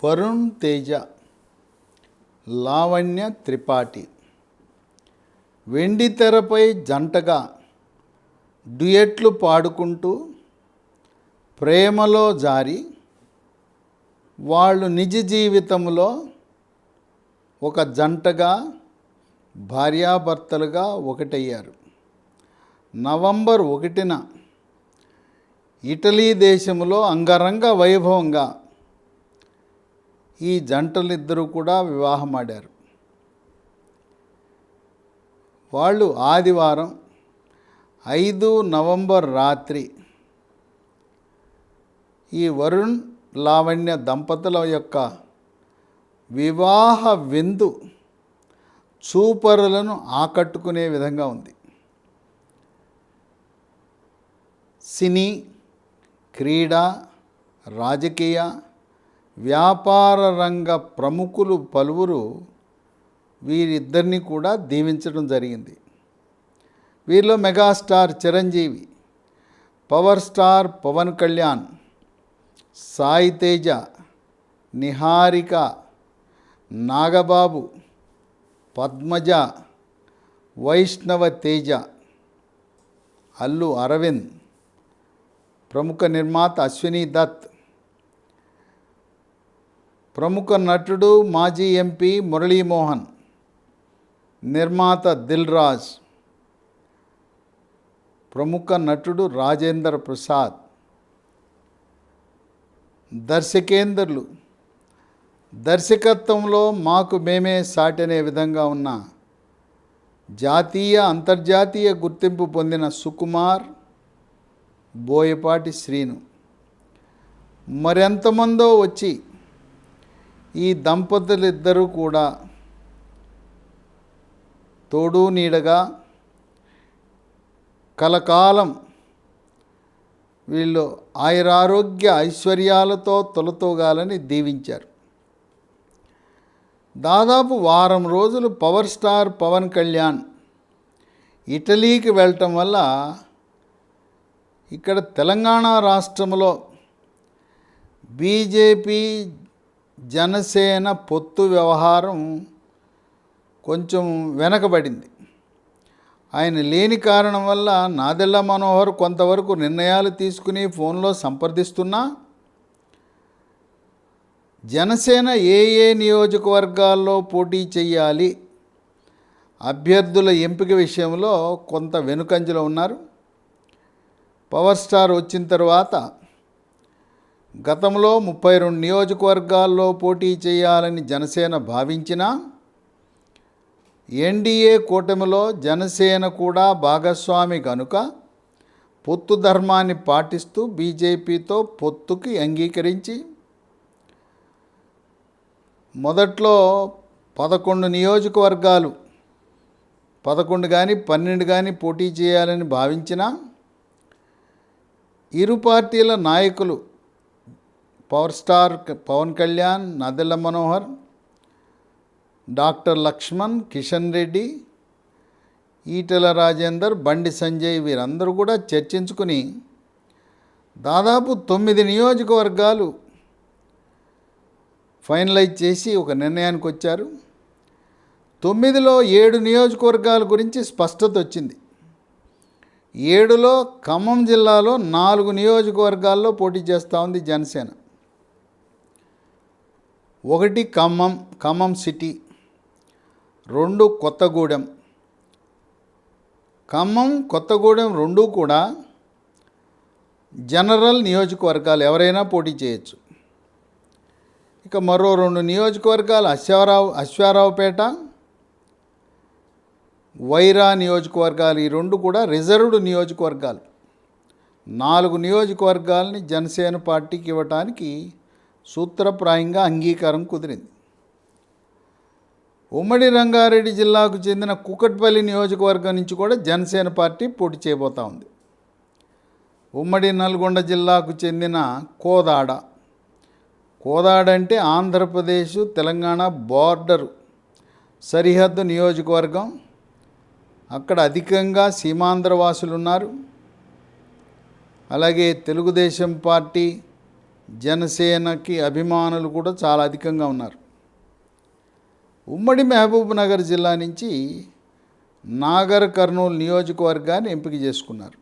వరుణ్ తేజ, లావణ్య త్రిపాఠి వెండితెరపై జంటగా డ్యూయెట్లు పాడుకుంటూ ప్రేమలో జారి వాళ్ళు నిజ జీవితంలో ఒక జంటగా భార్యాభర్తలుగా ఒకటయ్యారు. నవంబర్ 1న ఇటలీ దేశంలో అంగరంగ వైభవంగా ఈ జంటలిద్దరూ కూడా వివాహమాడారు. వాళ్ళు ఆదివారం 5 నవంబర్ రాత్రి ఈ వరుణ్ లావణ్య దంపతుల యొక్క వివాహ విందు చూపరులను ఆకట్టుకునే విధంగా ఉంది. సినీ, క్రీడా, రాజకీయ, వ్యాపార రంగ ప్రముఖులు పలువురు వీరిద్దరిని కూడా దీవించడం జరిగింది. వీరిలో megastar Chiranjeevi, power star Pawan Kalyan, Sai Teja, Niharika, Nagababu, Padmaja, Vaishnav Teja, Allu Arvind, ప్రముఖ నిర్మాత అశ్విని దత్, ప్రముఖ నటుడు మాజీ ఎంపీ మురళీమోహన్, నిర్మాత దిల్ రాజ్, ప్రముఖ నటుడు రాజేంద్ర ప్రసాద్, దర్శకేంద్రులు దర్శకత్వంలో మాకు మేమే సాటనే విధంగా ఉన్న జాతీయ అంతర్జాతీయ గుర్తింపు పొందిన సుకుమార్, బోయపాటి శ్రీను మరెంతమందో వచ్చి ఈ దంపతులిద్దరూ కూడా తోడు నీడగా కలకాలం వీళ్ళు ఆయురారోగ్య ఐశ్వర్యాలతో తొలతూగాలని దీవించారు. దాదాపు వారం రోజులు పవర్ స్టార్ పవన్ కళ్యాణ్ ఇటలీకి వెళ్ళటం వల్ల ఇక్కడ తెలంగాణ రాష్ట్రంలో బీజేపీ జనసేన పొత్తు వ్యవహారం కొంచెం వెనకబడింది. ఆయన లేని కారణం వల్ల నాదెళ్ల మనోహర్ కొంతవరకు నిర్ణయాలు తీసుకుని ఫోన్లో సంప్రదిస్తున్నా జనసేన ఏ నియోజకవర్గాల్లో పోటీ చేయాలి, అభ్యర్థుల ఎంపిక విషయంలో కొంత వెనుకంజలో ఉన్నారు. పవర్ స్టార్ వచ్చిన తర్వాత గతంలో 32 నియోజకవర్గాల్లో పోటీ చేయాలని జనసేన భావించినా ఎన్డీఏ కూటమిలో జనసేన కూడా భాగస్వామి కనుక పొత్తు ధర్మాన్ని పాటిస్తూ బీజేపీతో పొత్తుకి అంగీకరించి మొదట్లో 11 నియోజకవర్గాలు 11 కానీ 12 కానీ పోటీ చేయాలని భావించిన ఇరు పార్టీల నాయకులు power star Pawan Kalyan, Nadendla Manohar, doctor Lakshman, Kishan Reddy, Etela Rajender, Bandi Sanjay వీరందరూ కూడా చర్చించుకుని దాదాపు 9 నియోజకవర్గాలు ఫైనలైజ్ చేసి ఒక నిర్ణయానికి వచ్చారు. 9లో 7 నియోజకవర్గాల గురించి స్పష్టత వచ్చింది. 7లో ఖమ్మం జిల్లాలో 4 నియోజకవర్గాల్లో పోటీ చేస్తూ ఉంది జనసేన. 1 ఖమ్మం సిటీ, 2 కొత్తగూడెం. ఖమ్మం, కొత్తగూడెం 2 కూడా జనరల్ నియోజకవర్గాలు, ఎవరైనా పోటీ చేయొచ్చు. ఇక మరో 2 నియోజకవర్గాలు అశ్వారావుపేట, వైరా నియోజకవర్గాలు. ఈ 2 కూడా రిజర్వ్డ్ నియోజకవర్గాలు. 4 నియోజకవర్గాలని జనసేన పార్టీకి ఇవ్వటానికి సూత్రప్రాయంగా అంగీకారం కుదిరింది. ఉమ్మడి రంగారెడ్డి జిల్లాకు చెందిన కూకట్పల్లి నియోజకవర్గం నుంచి కూడా జనసేన పార్టీ పోటీ చేయబోతూ ఉంది. ఉమ్మడి నల్గొండ జిల్లాకు చెందిన కోదాడ అంటే ఆంధ్రప్రదేశ్ తెలంగాణ బోర్డరు సరిహద్దు నియోజకవర్గం. అక్కడ అధికంగా సీమాంధ్ర వాసులు ఉన్నారు. అలాగే తెలుగుదేశం పార్టీ, జనసేనకి అభిమానులు కూడా చాలా అధికంగా ఉన్నారు. ఉమ్మడి మహబూబ్ నగర్ జిల్లా నుంచి నాగర్ కర్నూలు నియోజకవర్గాన్ని ఎంపిక చేసుకున్నారు.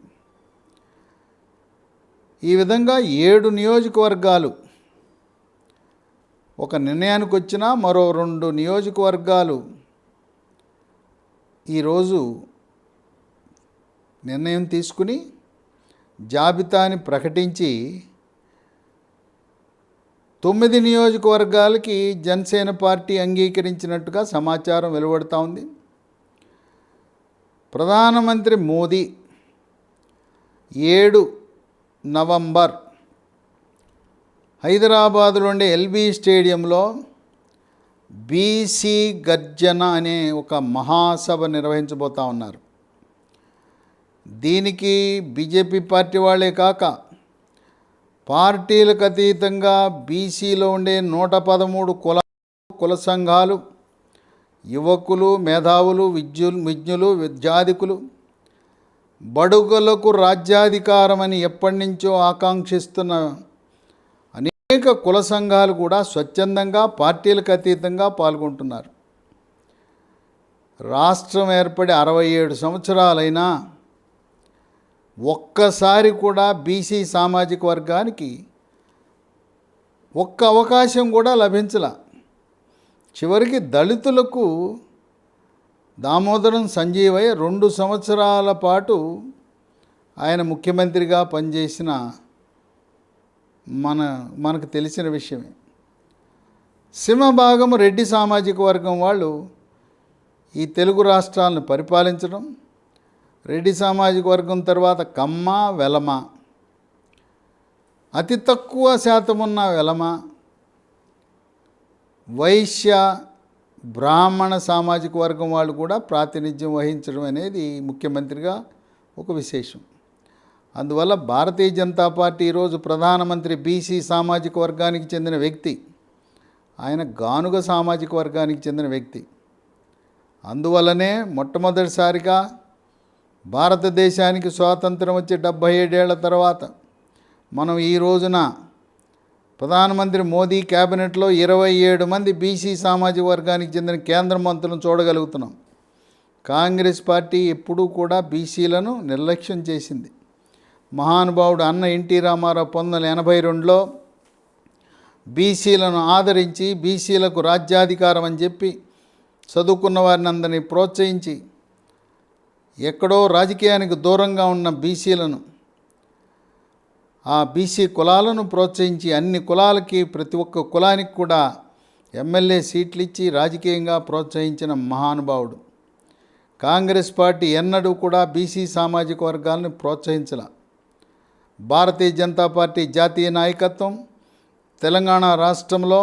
ఈ విధంగా 7 నియోజకవర్గాలు ఒక నిర్ణయానికి వచ్చినా మరో 2 నియోజకవర్గాలు ఈరోజు నిర్ణయం తీసుకుని జాబితాని ప్రకటించి 9 నియోజకవర్గాలకి జనసేన పార్టీ అంగీకరించినట్టుగా సమాచారం వెలువడుతూ ఉంది. ప్రధానమంత్రి మోదీ 7 నవంబర్ హైదరాబాదులోని ఎల్బీ స్టేడియంలో బీసీ గర్జన అనే ఒక మహాసభ నిర్వహించబోతూ ఉన్నారు. దీనికి బీజేపీ పార్టీ వాళ్ళే కాక పార్టీలకు అతీతంగా బీసీలో ఉండే 113 కుల సంఘాలు, యువకులు, మేధావులు, విజ్ఞులు, విద్యాధికులు, బడుగులకు రాజ్యాధికారమని ఎప్పటి నుంచో ఆకాంక్షిస్తున్న అనేక కుల సంఘాలు కూడా స్వచ్ఛందంగా పార్టీలకు అతీతంగా పాల్గొంటున్నారు. రాష్ట్రం ఏర్పడి 67 సంవత్సరాలైనా ఒక్కసారి కూడా బీసీ సామాజిక వర్గానికి ఒక్క అవకాశం కూడా లభించలా. చివరికి దళితులకు దామోదరం సంజీవయ్య 2 సంవత్సరాల పాటు ఆయన ముఖ్యమంత్రిగా పనిచేసిన మనకు తెలిసిన విషయమే. సింహభాగం రెడ్డి సామాజిక వర్గం వాళ్ళు ఈ తెలుగు రాష్ట్రాలను పరిపాలించడం, రెడ్డి సామాజిక వర్గం తర్వాత కమ్మ, వెలమ, అతి తక్కువ శాతం ఉన్న వెలమ, వైశ్య, బ్రాహ్మణ సామాజిక వర్గం వాళ్ళు కూడా ప్రాతినిధ్యం వహించడం అనేది ముఖ్యమంత్రిగా ఒక విశేషం. అందువల్ల భారతీయ జనతా పార్టీ ఈరోజు ప్రధానమంత్రి బీసీ సామాజిక వర్గానికి చెందిన వ్యక్తి. ఆయన గానుగ సామాజిక వర్గానికి చెందిన వ్యక్తి. అందువల్లనే మొట్టమొదటిసారిగా భారతదేశానికి స్వాతంత్రం వచ్చి 77 ఏళ్ల తర్వాత మనం ఈ రోజున ప్రధానమంత్రి మోదీ క్యాబినెట్లో 27 మంది బీసీ సామాజిక వర్గానికి చెందిన కేంద్ర మంత్రులను చూడగలుగుతున్నాం. కాంగ్రెస్ పార్టీ ఎప్పుడూ కూడా బీసీలను నిర్లక్ష్యం చేసింది. మహానుభావుడు అన్న ఎన్టీ రామారావు 1982లో బీసీలను ఆదరించి బీసీలకు రాజ్యాధికారం అని చెప్పి చదువుకున్న వారిని అందరినీ ప్రోత్సహించి ఎక్కడో రాజకీయానికి దూరంగా ఉన్న బీసీలను, ఆ బీసీ కులాలను ప్రోత్సహించి అన్ని కులాలకి ప్రతి ఒక్క కులానికి కూడా ఎమ్మెల్యే సీట్లు ఇచ్చి రాజకీయంగా ప్రోత్సహించిన మహానుభావుడు. కాంగ్రెస్ పార్టీ ఎన్నడూ కూడా బీసీ సామాజిక వర్గాలను ప్రోత్సహించాల. భారతీయ జనతా పార్టీ జాతీయ నాయకత్వం తెలంగాణ రాష్ట్రంలో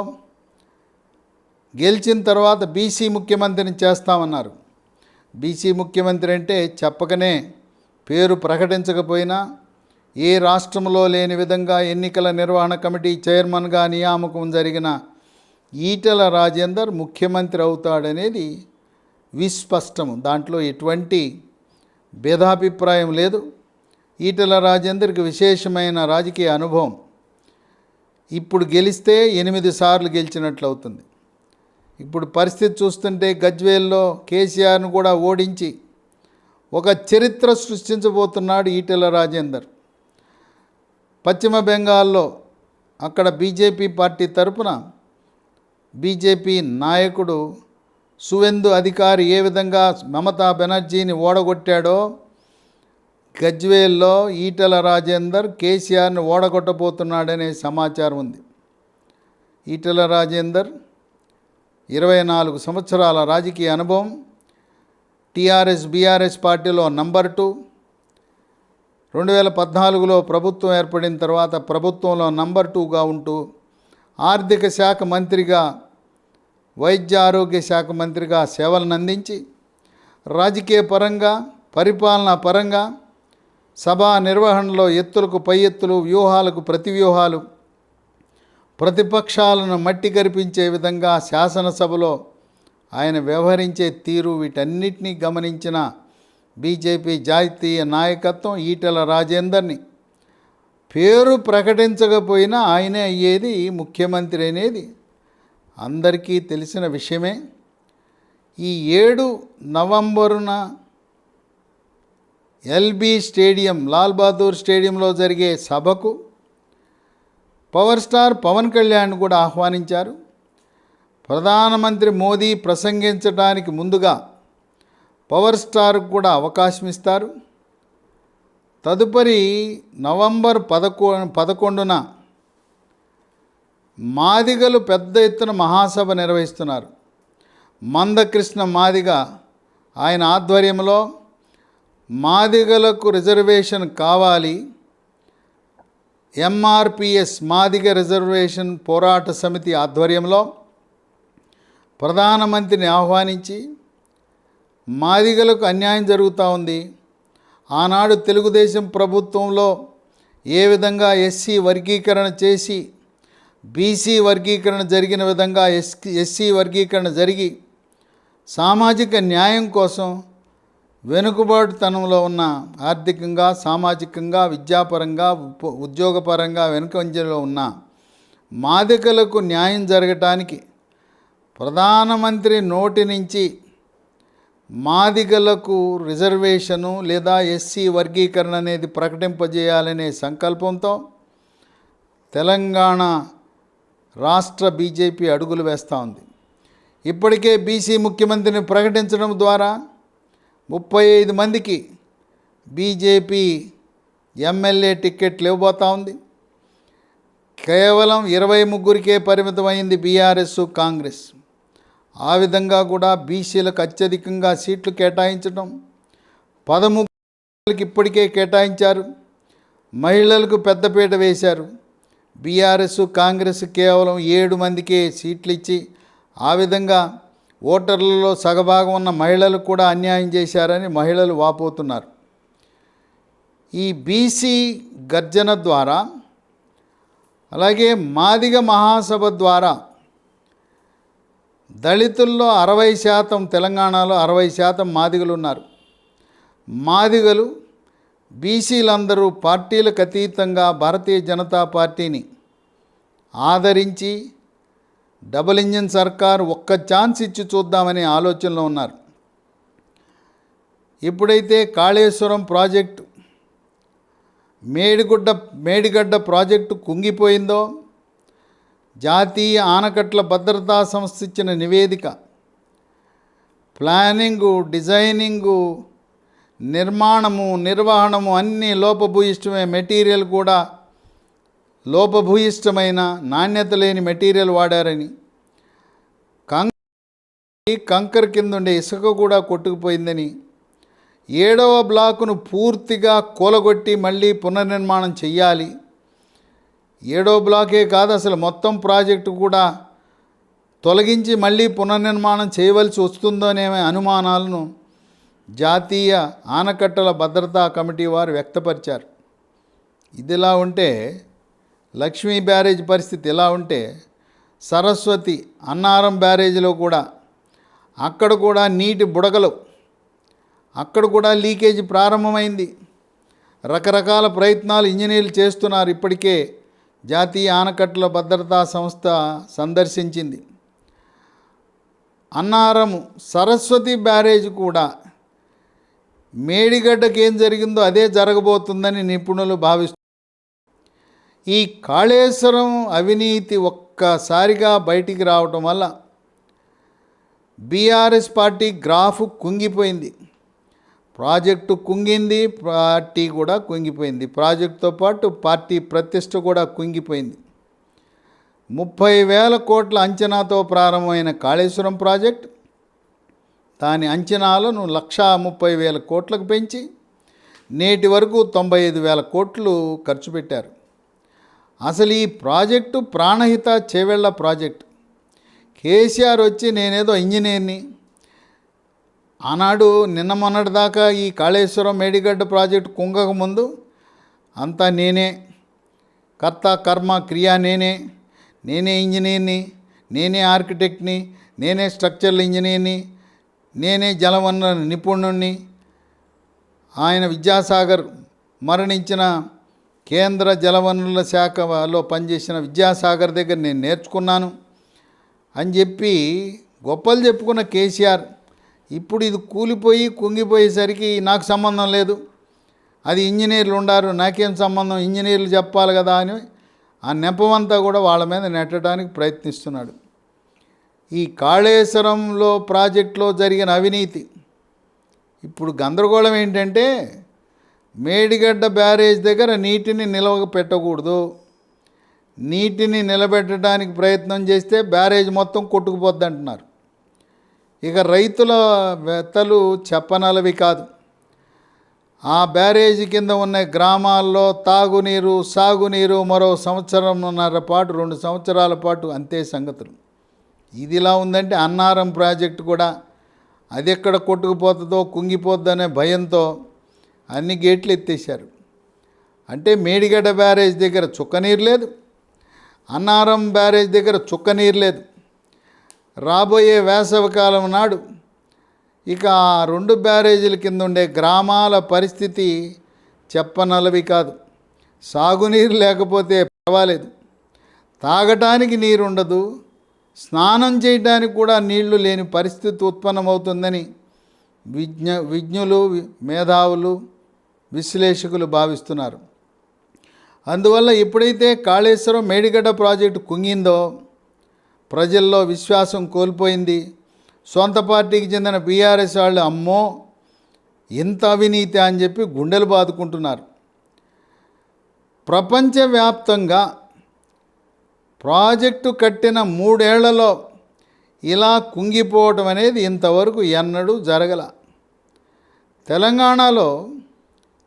గెలిచిన తర్వాత బీసీ ముఖ్యమంత్రిని చేస్తామన్నారు. బీసీ ముఖ్యమంత్రి అంటే చెప్పకనే, పేరు ప్రకటించకపోయినా ఏ రాష్ట్రంలో లేని విధంగా ఎన్నికల నిర్వహణ కమిటీ చైర్మన్గా నియామకం జరిగిన ఈటెల రాజేందర్ ముఖ్యమంత్రి అవుతాడనేది విస్పష్టం. దాంట్లో ఎటువంటి భేదాభిప్రాయం లేదు. ఈటెల రాజేందర్కి విశేషమైన రాజకీయ అనుభవం. ఇప్పుడు గెలిస్తే 8 సార్లు గెలిచినట్లు అవుతుంది. ఇప్పుడు పరిస్థితి చూస్తుంటే గజ్వేల్లో కేసీఆర్ను కూడా ఓడించి ఒక చరిత్ర సృష్టించబోతున్నాడు ఈటెల రాజేందర్. పశ్చిమ బెంగాల్లో అక్కడ బీజేపీ పార్టీ తరపున బీజేపీ నాయకుడు సువేందు అధికారి ఏ విధంగా మమతా బెనర్జీని ఓడగొట్టాడో గజ్వేల్లో ఈటెల రాజేందర్ కేసీఆర్ని ఓడగొట్టబోతున్నాడనే సమాచారం ఉంది. ఈటెల రాజేందర్ 24 సంవత్సరాల రాజకీయ అనుభవం. టీఆర్ఎస్ బీఆర్ఎస్ పార్టీలో నంబర్ 2. 2014లో ప్రభుత్వం ఏర్పడిన తర్వాత ప్రభుత్వంలో నంబర్ 2గా ఉంటూ ఆర్థిక శాఖ మంత్రిగా, వైద్య ఆరోగ్య శాఖ మంత్రిగా సేవలను అందించి రాజకీయ పరంగా, పరిపాలనా పరంగా, సభా నిర్వహణలో ఎత్తులకు పై ఎత్తులు, వ్యూహాలకు ప్రతి వ్యూహాలు, ప్రతిపక్షాలను మట్టి కరిపించే విధంగా శాసనసభలో ఆయన వ్యవహరించే తీరు, వీటన్నిటినీ గమనించిన బీజేపీ జాతీయ నాయకత్వం ఈటెల రాజేందర్ని పేరు ప్రకటించకపోయినా ఆయనే అయ్యేది ముఖ్యమంత్రి అనేది అందరికీ తెలిసిన విషయమే. ఈ 7 నవంబరున ఎల్బీ స్టేడియం, లాల్ బహదూర్ స్టేడియంలో జరిగే సభకు పవర్ స్టార్ పవన్ కళ్యాణ్ కూడా ఆహ్వానించారు. ప్రధానమంత్రి మోదీ ప్రసంగించడానికి ముందుగా పవర్ స్టార్కు కూడా అవకాశం ఇస్తారు. తదుపరి నవంబర్ 11న మాదిగలు పెద్ద ఎత్తున మహాసభ నిర్వహిస్తున్నారు. మందకృష్ణ మాదిగ ఆయన ఆధ్వర్యంలో మాదిగలకు రిజర్వేషన్ కావాలి, ఎంఆర్పిఎస్ మాదిగ రిజర్వేషన్ పోరాట సమితి ఆధ్వర్యంలో ప్రధానమంత్రిని ఆహ్వానించి మాదిగలకు అన్యాయం జరుగుతూ ఉంది, ఆనాడు తెలుగుదేశం ప్రభుత్వంలో ఏ విధంగా ఎస్సీ వర్గీకరణ చేసి బీసీ వర్గీకరణ జరిగిన విధంగా ఎస్సీ వర్గీకరణ జరిగి సామాజిక న్యాయం కోసం వెనుకబాటుతనంలో ఉన్న, ఆర్థికంగా సామాజికంగా విద్యాపరంగా ఉద్యోగపరంగా వెనుకంజలో ఉన్న మాదిగలకు న్యాయం జరగటానికి ప్రధానమంత్రి నోటి నుంచి మాదిగలకు రిజర్వేషను లేదా ఎస్సీ వర్గీకరణ అనేది ప్రకటింపజేయాలనే సంకల్పంతో తెలంగాణ రాష్ట్ర బీజేపీ అడుగులు వేస్తూ ఉంది. ఇప్పటికే బీసీ ముఖ్యమంత్రిని ప్రకటించడం ద్వారా 35 మందికి బీజేపీ ఎమ్మెల్యే టిక్కెట్లు ఇవ్వబోతూ ఉంది. కేవలం 23కే పరిమితమైంది బీఆర్ఎస్ కాంగ్రెస్. ఆ విధంగా కూడా బీసీలకు అత్యధికంగా సీట్లు కేటాయించడం, 13 ఇప్పటికే కేటాయించారు. మహిళలకు పెద్దపీట వేశారు. బీఆర్ఎస్ కాంగ్రెస్ కేవలం 7 మందికే సీట్లు ఇచ్చి ఆ విధంగా ఓటర్లలో సగభాగం ఉన్న మహిళలకు కూడా అన్యాయం చేశారని మహిళలు వాపోతున్నారు. ఈ బీసీ గర్జన ద్వారా, అలాగే మాదిగ మహాసభ ద్వారా దళితుల్లో 60%, తెలంగాణలో 60% మాదిగలు ఉన్నారు. మాదిగలు బీసీలందరూ పార్టీలకు అతీతంగా భారతీయ జనతా పార్టీని ఆదరించి డబుల్ ఇంజిన్ సర్కార్ ఒక్క ఛాన్స్ ఇచ్చి చూద్దామనే ఆలోచనలో ఉన్నారు. ఎప్పుడైతే కాళేశ్వరం ప్రాజెక్టు మేడిగడ్డ ప్రాజెక్టు కుంగిపోయిందో, జాతీయ ఆనకట్ల భద్రతా సంస్థ ఇచ్చిన నివేదిక ప్లానింగు, డిజైనింగు, నిర్మాణము, నిర్వహణము అన్నీ లోపభూయిష్టమే. మెటీరియల్ కూడా లోపభూయిష్టమైన నాణ్యత లేని మెటీరియల్ వాడారని, కంకర్ కింద ఉండే ఇసుక కూడా కొట్టుకుపోయిందని, 7వ బ్లాకును పూర్తిగా కూలగొట్టి మళ్ళీ పునర్నిర్మాణం చెయ్యాలి. 7వ బ్లాకే కాదు, అసలు మొత్తం ప్రాజెక్టు కూడా తొలగించి మళ్ళీ పునర్నిర్మాణం చేయవలసి వస్తుందనే అనుమానాలను జాతీయ ఆనకట్టల భద్రతా కమిటీ వారు వ్యక్తపరిచారు. ఇదిలా ఉంటే, లక్ష్మీ బ్యారేజ్ పరిస్థితి ఎలా ఉంటే, సరస్వతి అన్నారం బ్యారేజ్లో కూడా అక్కడ కూడా నీటి బుడగలు, అక్కడ కూడా లీకేజీ ప్రారంభమైంది. రకరకాల ప్రయత్నాలు ఇంజనీర్లు చేస్తున్నారు. ఇప్పటికే జాతీయ ఆనకట్టల భద్రతా సంస్థ సందర్శించింది. అన్నారము సరస్వతి బ్యారేజ్ కూడా మేడిగడ్డకి ఏం జరిగిందో అదే జరగబోతుందని నిపుణులు భావిస్తున్నారు. ఈ కాళేశ్వరం అవినీతి ఒక్కసారిగా బయటికి రావటం వల్ల బీఆర్ఎస్ పార్టీ గ్రాఫ్ కుంగిపోయింది. ప్రాజెక్టు కుంగింది, పార్టీ కూడా కుంగిపోయింది. ప్రాజెక్టుతో పాటు పార్టీ ప్రతిష్ట కూడా కుంగిపోయింది. 30,000 కోట్ల అంచనాతో ప్రారంభమైన కాళేశ్వరం ప్రాజెక్టు దాని అంచనాలను 1,30,000 కోట్లకు పెంచి నేటి వరకు 95,000 కోట్లు ఖర్చు పెట్టారు. అసలు ఈ ప్రాజెక్టు ప్రాణహిత చేవెళ్ల ప్రాజెక్టు. కేసీఆర్ వచ్చి నేనేదో ఇంజనీర్ని, ఆనాడు నిన్న మొన్నటిదాకా ఈ కాళేశ్వరం మేడిగడ్డ ప్రాజెక్టు కుంగక ముందు అంతా నేనే, కర్త కర్మ క్రియ నేనే ఇంజనీర్ని, నేనే ఆర్కిటెక్ట్ని, నేనే స్ట్రక్చరల్ ఇంజనీర్ని, నేనే జలవనరుల నిపుణుణ్ణి. ఆయన విద్యాసాగర్ మరణించిన కేంద్ర జలవనరుల శాఖలో పనిచేసిన విద్యాసాగర్ దగ్గర నేను నేర్చుకున్నాను అని చెప్పి గొప్పలు చెప్పుకున్న కేసీఆర్ ఇప్పుడు ఇది కూలిపోయి కుంగిపోయేసరికి నాకు సంబంధం లేదు, అది ఇంజనీర్లు ఉండారు, నాకేం సంబంధం, ఇంజనీర్లు చెప్పాలి కదా అని ఆ నెపమంతా కూడా వాళ్ళ మీద నెట్టడానికి ప్రయత్నిస్తున్నాడు. ఈ కాళేశ్వరంలో ప్రాజెక్టులో జరిగిన అవినీతి ఇప్పుడు గందరగోళం ఏంటంటే మేడిగడ్డ బ్యారేజ్ దగ్గర నీటిని నిల్వ పెట్టకూడదు, నీటిని నిలబెట్టడానికి ప్రయత్నం చేస్తే బ్యారేజ్ మొత్తం కొట్టుకుపోద్ది అంటున్నారు. ఇక రైతుల వెత్తలు చెప్పనలవి కాదు. ఆ బ్యారేజీ కింద ఉన్న గ్రామాల్లో తాగునీరు సాగునీరు మరో 1.5 పాటు 2 సంవత్సరాల పాటు అంతే సంగతులు. ఇదిలా ఉందంటే అన్నారం ప్రాజెక్టు కూడా అది ఎక్కడ కొట్టుకుపోతుందో కుంగిపోద్దనే భయంతో అన్ని గేట్లు ఎత్తేసారు. అంటే మేడిగడ్డ బ్యారేజ్ దగ్గర చుక్కనీరు లేదు, అన్నారం బ్యారేజ్ దగ్గర చుక్కనీరు లేదు. రాబోయే వేసవికాలం నాడు ఇక ఆ 2 బ్యారేజీల కింద ఉండే గ్రామాల పరిస్థితి చెప్పనలవి కాదు. సాగునీరు లేకపోతే పర్వాలేదు, తాగటానికి నీరు ఉండదు, స్నానం చేయడానికి కూడా నీళ్లు లేని పరిస్థితి ఉత్పన్నమవుతుందని విజ్ఞులు మేధావులు విశ్లేషకులు భావిస్తున్నారు. అందువల్ల ఎప్పుడైతే కాళేశ్వరం మేడిగడ్డ ప్రాజెక్టు కుంగిందో ప్రజల్లో విశ్వాసం కోల్పోయింది. సొంత పార్టీకి చెందిన బీఆర్ఎస్ వాళ్ళు అమ్మో ఇంత అవినీతి అని చెప్పి గుండెలు బాదుకుంటున్నారు. ప్రపంచవ్యాప్తంగా ప్రాజెక్టు కట్టిన 3 ఏళ్లలో ఇలా కుంగిపోవటం అనేది ఇంతవరకు ఎన్నడూ జరగల. తెలంగాణలో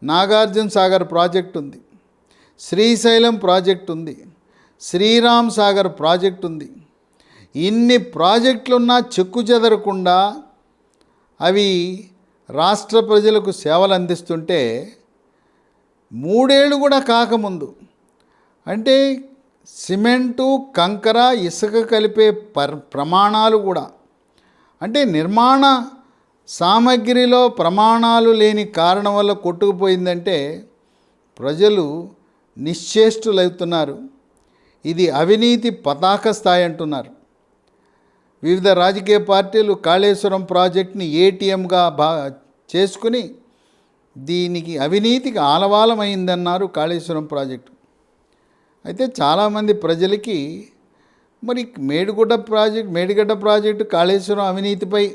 నాగార్జున సాగర్ ప్రాజెక్టు ఉంది, శ్రీశైలం ప్రాజెక్టు ఉంది, శ్రీరామ్ సాగర్ ప్రాజెక్టు ఉంది. ఇన్ని ప్రాజెక్టులున్నా చెక్కు చెదరకుండా అవి రాష్ట్ర ప్రజలకు సేవలు అందిస్తుంటే 3 ఏళ్ళు కూడా కాకముందు అంటే సిమెంటు కంకర ఇసుక కలిపే ప్రమాణాలు కూడా అంటే నిర్మాణ సామగ్రిలో ప్రమాణాలు లేని కారణం వల్ల కొట్టుకుపోయిందంటే ప్రజలు నిశ్చేష్టులవుతున్నారు. ఇది అవినీతి పతాక స్థాయి అంటున్నారు. వివిధ రాజకీయ పార్టీలు కాళేశ్వరం ప్రాజెక్టుని ఏటీఎంగా చేసుకుని దీనికి అవినీతికి ఆలవాలమైందన్నారు కాళేశ్వరం ప్రాజెక్టు. అయితే చాలామంది ప్రజలకి మరి మేడిగడ్డ ప్రాజెక్టు కాళేశ్వరం అవినీతిపై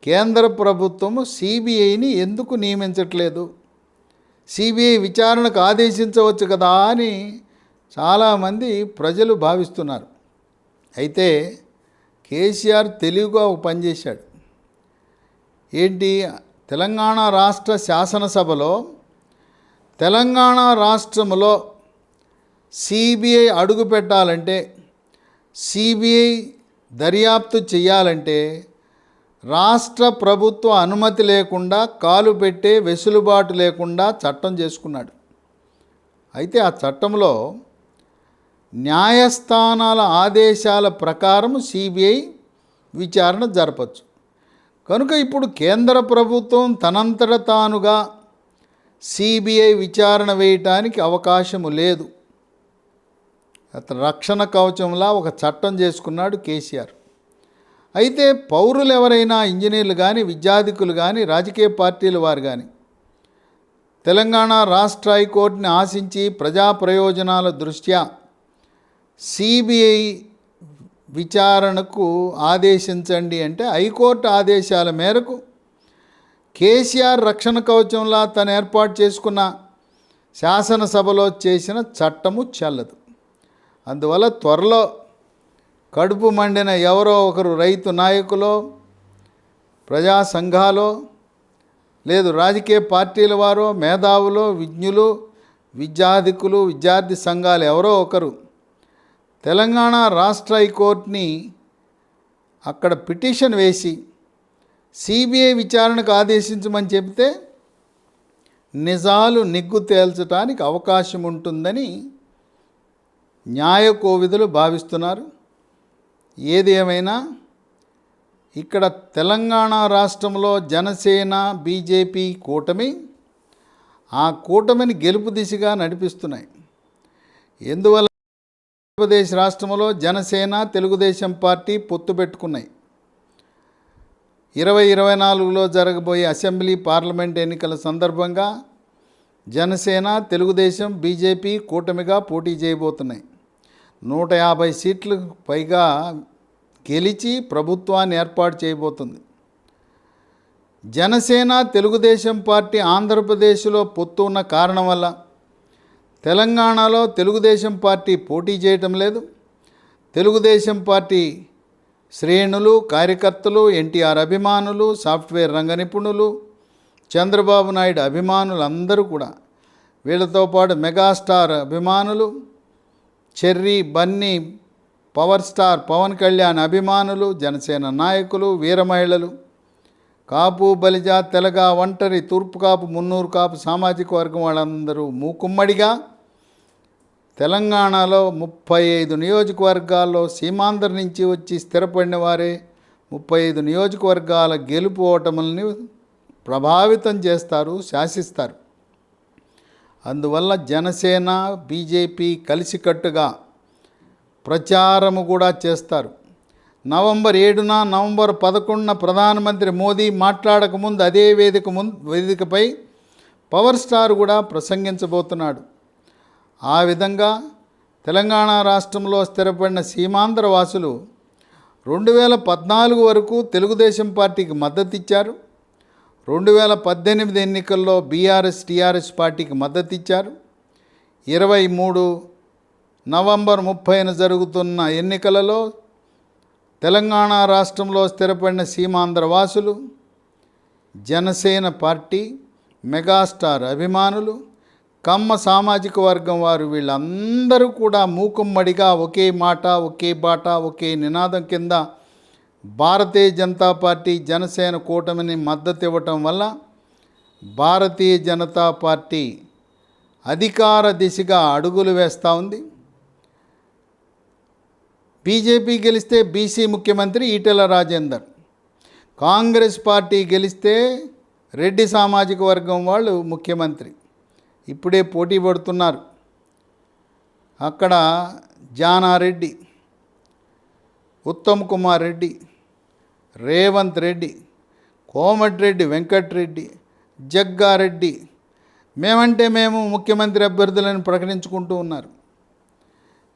కేంద్ర ప్రభుత్వము సిబిఐని ఎందుకు నియమించట్లేదు, సిబిఐ విచారణకు ఆదేశించవచ్చు కదా అని చాలామంది ప్రజలు భావిస్తున్నారు. అయితే కేసీఆర్ తెలివిగా ఒక పని చేశాడు. ఏంటి, తెలంగాణ రాష్ట్ర శాసనసభలో తెలంగాణ రాష్ట్రంలో సిబిఐ అడుగు పెట్టాలంటే, సిబిఐ దర్యాప్తు చేయాలంటే రాష్ట్ర ప్రభుత్వ అనుమతి లేకుండా కాలు పెట్టే వెసులుబాటు లేకుండా చట్టం చేసుకున్నాడు. అయితే ఆ చట్టంలో న్యాయస్థానాల ఆదేశాల ప్రకారం సిబిఐ విచారణ జరపచ్చు. కనుక ఇప్పుడు కేంద్ర ప్రభుత్వం తనంతట తానుగా సిబిఐ విచారణ వేయటానికి అవకాశము లేదు. రక్షణ కవచంలా ఒక చట్టం చేసుకున్నాడు కేసీఆర్. అయితే పౌరులు ఎవరైనా ఇంజనీర్లు కానీ విద్యార్థికులు కానీ రాజకీయ పార్టీల వారు కానీ తెలంగాణ రాష్ట్ర హైకోర్టుని ఆశించి ప్రజా ప్రయోజనాల దృష్ట్యా సిబిఐ విచారణకు ఆదేశించండి అంటే హైకోర్టు ఆదేశాల మేరకు కేసీఆర్ రక్షణ కవచంలా తను ఏర్పాటు చేసుకున్న శాసనసభలో చేసిన చట్టము చెల్లదు. అందువల్ల త్వరలో కడుపు మండిన ఎవరో ఒకరు రైతు నాయకులో ప్రజా సంఘాలో లేదు రాజకీయ పార్టీల వారో మేధావులో విజ్ఞులు విద్యార్థికులు విద్యార్థి సంఘాలు ఎవరో ఒకరు తెలంగాణ రాష్ట్ర హైకోర్టుని అక్కడ పిటిషన్ వేసి సిబిఐ విచారణకు ఆదేశించమని చెబితే నిజాలు నిగ్గు తేల్చడానికి అవకాశం ఉంటుందని న్యాయ కోవిదులు భావిస్తున్నారు. ఏది ఏమైనా ఇక్కడ తెలంగాణ రాష్ట్రంలో జనసేన బీజేపీ కూటమి ఆ కూటమిని గెలుపు దిశగా నడిపిస్తున్నాయి. ఎందువల్ల ఆంధ్రప్రదేశ్ రాష్ట్రంలో జనసేన తెలుగుదేశం పార్టీ పొత్తు పెట్టుకున్నాయి. 2024లో జరగబోయే అసెంబ్లీ పార్లమెంట్ ఎన్నికల సందర్భంగా జనసేన తెలుగుదేశం బీజేపీ కూటమిగా పోటీ చేయబోతున్నాయి. 150 సీట్లు పైగా గెలిచి ప్రభుత్వాన్ని ఏర్పాటు చేయబోతుంది. జనసేన తెలుగుదేశం పార్టీ ఆంధ్రప్రదేశ్లో పొత్తు ఉన్న కారణం వల్ల తెలంగాణలో తెలుగుదేశం పార్టీ పోటీ చేయటం లేదు. తెలుగుదేశం పార్టీ శ్రేణులు, కార్యకర్తలు, ఎన్టీఆర్ అభిమానులు, సాఫ్ట్వేర్ రంగ నిపుణులు, చంద్రబాబు నాయుడు అభిమానులు అందరూ కూడా, వీళ్ళతో పాటు మెగాస్టార్ అభిమానులు, Cherry, Bunny, power star Pawan Kalyan అభిమానులు, జనసేన నాయకులు, వీర మహిళలు, కాపు, బలిజ, తెలగ, ఒంటరి, తూర్పు కాపు, మున్నూరు కాపు సామాజిక వర్గం వాళ్ళందరూ మూకుమ్మడిగా తెలంగాణలో 35 నియోజకవర్గాల్లో సీమాంధ్ర నుంచి వచ్చి స్థిరపడిన వారే 35 నియోజకవర్గాల గెలుపు ఓటములని ప్రభావితం చేస్తారు, శాసిస్తారు. అందువల్ల జనసేన బీజేపీ కలిసికట్టుగా ప్రచారము కూడా చేస్తారు. నవంబర్ 7న, నవంబర్ 11న ప్రధానమంత్రి మోదీ మాట్లాడకముందు అదే వేదికపై పవర్ స్టార్ కూడా ప్రసంగించబోతున్నాడు. ఆ విధంగా తెలంగాణ రాష్ట్రంలో స్థిరపడిన సీమాంధ్ర వాసులు 2014 వరకు తెలుగుదేశం పార్టీకి మద్దతు ఇచ్చారు. 2018 ఎన్నికల్లో బీఆర్ఎస్, టీఆర్ఎస్ పార్టీకి మద్దతు ఇచ్చారు. 23 నవంబర్ 30న జరుగుతున్న ఎన్నికలలో తెలంగాణ రాష్ట్రంలో స్థిరపడిన సీమాంధ్ర వాసులు, జనసేన పార్టీ, మెగాస్టార్ అభిమానులు, కమ్మ సామాజిక వర్గం వారు వీళ్ళందరూ కూడా మూకుమ్మడిగా ఒకే మాట, ఒకే బాట, ఒకే నినాదం కింద భారతీయ జనతా పార్టీ జనసేన కూటమిని మద్దతు ఇవ్వటం వల్ల భారతీయ జనతా పార్టీ అధికార దిశగా అడుగులు వేస్తూ ఉంది. బీజేపీ గెలిస్తే బీసీ ముఖ్యమంత్రి ఈటెల రాజేందర్, కాంగ్రెస్ పార్టీ గెలిస్తే రెడ్డి సామాజిక వర్గం వాళ్ళు ముఖ్యమంత్రి. ఇప్పుడే పోటీ పడుతున్నారు. అక్కడ జానారెడ్డి, ఉత్తమ్ కుమార్ రెడ్డి, రేవంత్ రెడ్డి, కోమటిరెడ్డి వెంకటరెడ్డి, జగ్గారెడ్డి మేమంటే మేము ముఖ్యమంత్రి అభ్యర్థులను ప్రకటించుకుంటూ ఉన్నారు.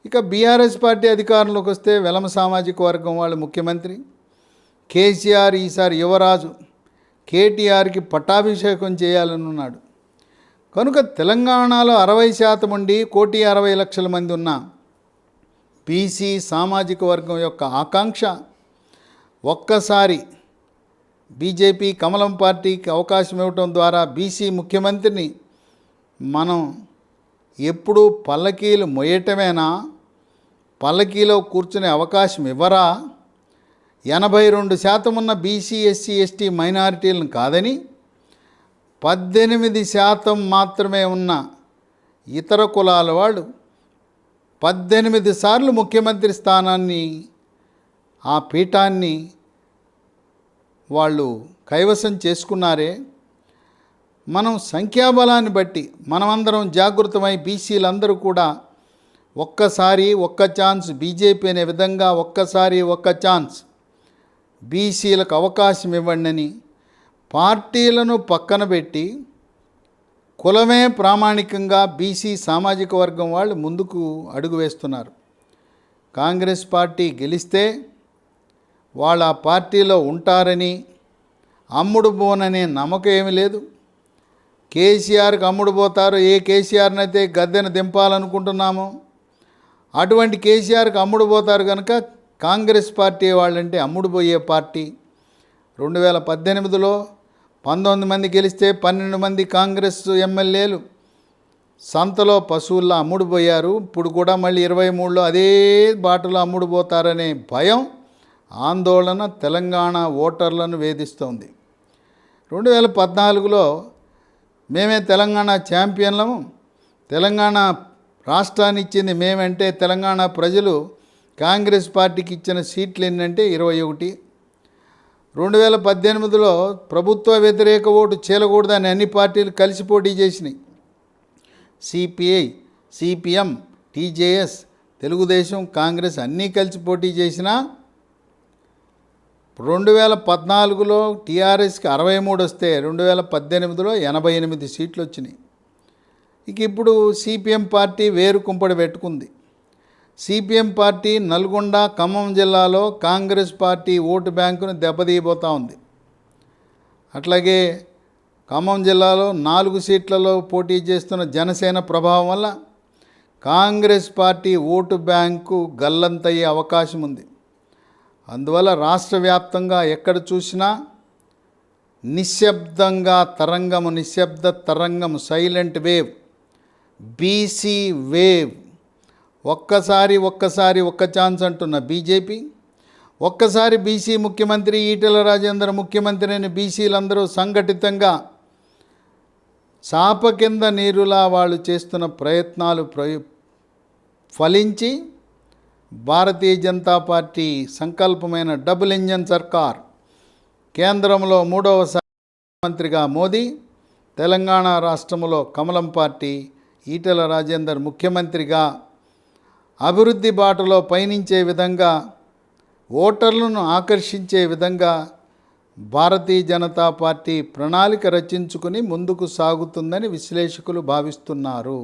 ఇక బీఆర్ఎస్ పార్టీ అధికారంలోకి వస్తే వెలమ సామాజిక వర్గం వాళ్ళు ముఖ్యమంత్రి, కేసీఆర్ ఈసారి యువరాజు, కేటీఆర్కి పట్టాభిషేకం చేయాలని ఉన్నాడు. కనుక తెలంగాణలో 60% ఉండి 1,60,00,000 మంది ఉన్న బీసీ సామాజిక వర్గం యొక్క ఆకాంక్ష ఒక్కసారి బీజేపీ కమలం పార్టీకి అవకాశం ఇవ్వటం ద్వారా బీసీ ముఖ్యమంత్రిని మనం ఎప్పుడూ పల్లకీలు మొయ్యటమేనా, పల్లకీలో కూర్చునే అవకాశం ఇవ్వరా? 82% ఉన్న బీసీ, ఎస్సీ, ఎస్టీ మైనారిటీలను కాదని 18% మాత్రమే ఉన్న ఇతర కులాల వాళ్ళు 18 సార్లు ముఖ్యమంత్రి స్థానాన్ని, ఆ పీఠాన్ని వాళ్ళు కైవసం చేసుకున్నారే. మనం సంఖ్యాబలాన్ని బట్టి మనమందరం జాగృతమై బీసీలందరూ కూడా ఒక్కసారి ఒక్క ఛాన్స్ బీజేపీ అనే విధంగా ఒక్కసారి ఒక్క ఛాన్స్ బీసీలకు అవకాశం ఇవ్వండి, పార్టీలను పక్కన పెట్టి కులమే ప్రామాణికంగా బీసీ సామాజిక వర్గం వాళ్ళు ముందుకు అడుగు వేస్తున్నారు. కాంగ్రెస్ పార్టీ గెలిస్తే వాళ్ళ పార్టీలో ఉంటారని అమ్ముడు పోననే నమ్మకం ఏమీ లేదు. కేసీఆర్కి అమ్ముడు పోతారు. ఏ కేసీఆర్ని అయితే గద్దెను దింపాలనుకుంటున్నామో అటువంటి కేసీఆర్కి అమ్ముడు పోతారు. కనుక కాంగ్రెస్ పార్టీ వాళ్ళంటే అమ్ముడు పోయే పార్టీ. 2018లో 19 మంది గెలిస్తే 12 మంది కాంగ్రెస్ ఎమ్మెల్యేలు సంతలో పశువుల్లో అమ్ముడు పోయారు. ఇప్పుడు కూడా మళ్ళీ 23లో అదే బాటలో అమ్ముడు పోతారనే భయం, ఆందోళన తెలంగాణ ఓటర్లను వేధిస్తోంది. 2014లో మేమే తెలంగాణ ఛాంపియన్లము, తెలంగాణ రాష్ట్రాన్ని ఇచ్చింది మేమంటే తెలంగాణ ప్రజలు కాంగ్రెస్ పార్టీకి ఇచ్చిన సీట్లు ఏంటంటే 21. 2018లో ప్రభుత్వ వ్యతిరేక ఓటు చీలకూడదని అన్ని పార్టీలు కలిసి పోటీ చేసినాయి. CPI, CPM, TJS, Telugu Desam, Congress అన్నీ కలిసి పోటీ చేసినా 2014లో టీఆర్ఎస్కి 63 వస్తే 2018లో 88 సీట్లు వచ్చినాయి. ఇక ఇప్పుడు సిపిఎం పార్టీ వేరు కుంపడి పెట్టుకుంది. సిపిఎం పార్టీ నల్గొండ, ఖమ్మం జిల్లాలో కాంగ్రెస్ పార్టీ ఓటు బ్యాంకును దెబ్బతీయబోతూ ఉంది. అట్లాగే ఖమ్మం జిల్లాలో 4 సీట్లలో పోటీ చేస్తున్న జనసేన ప్రభావం వల్ల కాంగ్రెస్ పార్టీ ఓటు బ్యాంకు గల్లంతయ్యే అవకాశం ఉంది. అందువల్ల రాష్ట్ర వ్యాప్తంగా ఎక్కడ చూసినా నిశ్శబ్ద తరంగం, సైలెంట్ వేవ్, బీసీ వేవ్. ఒక్క ఛాన్స్ అంటున్న బీజేపీ, ఒక్కసారి బీసీ ముఖ్యమంత్రి ఈటెల రాజేందర్ ముఖ్యమంత్రి అని బీసీలందరూ సంఘటితంగా చాప కింద నీరులా వాళ్ళు చేస్తున్న ప్రయత్నాలు ఫలించి Bharatiya Janata party సంకల్పమైన double engine సర్కార్, కేంద్రంలో 3వసారి ముఖ్యమంత్రిగా మోదీ, తెలంగాణ రాష్ట్రంలో కమలం పార్టీ ఈటెల రాజేందర్ ముఖ్యమంత్రిగా అభివృద్ధి బాటలో పయనించే విధంగా, ఓటర్లను ఆకర్షించే విధంగా భారతీయ జనతా పార్టీ ప్రణాళిక రచించుకుని ముందుకు సాగుతుందని విశ్లేషకులు భావిస్తున్నారు.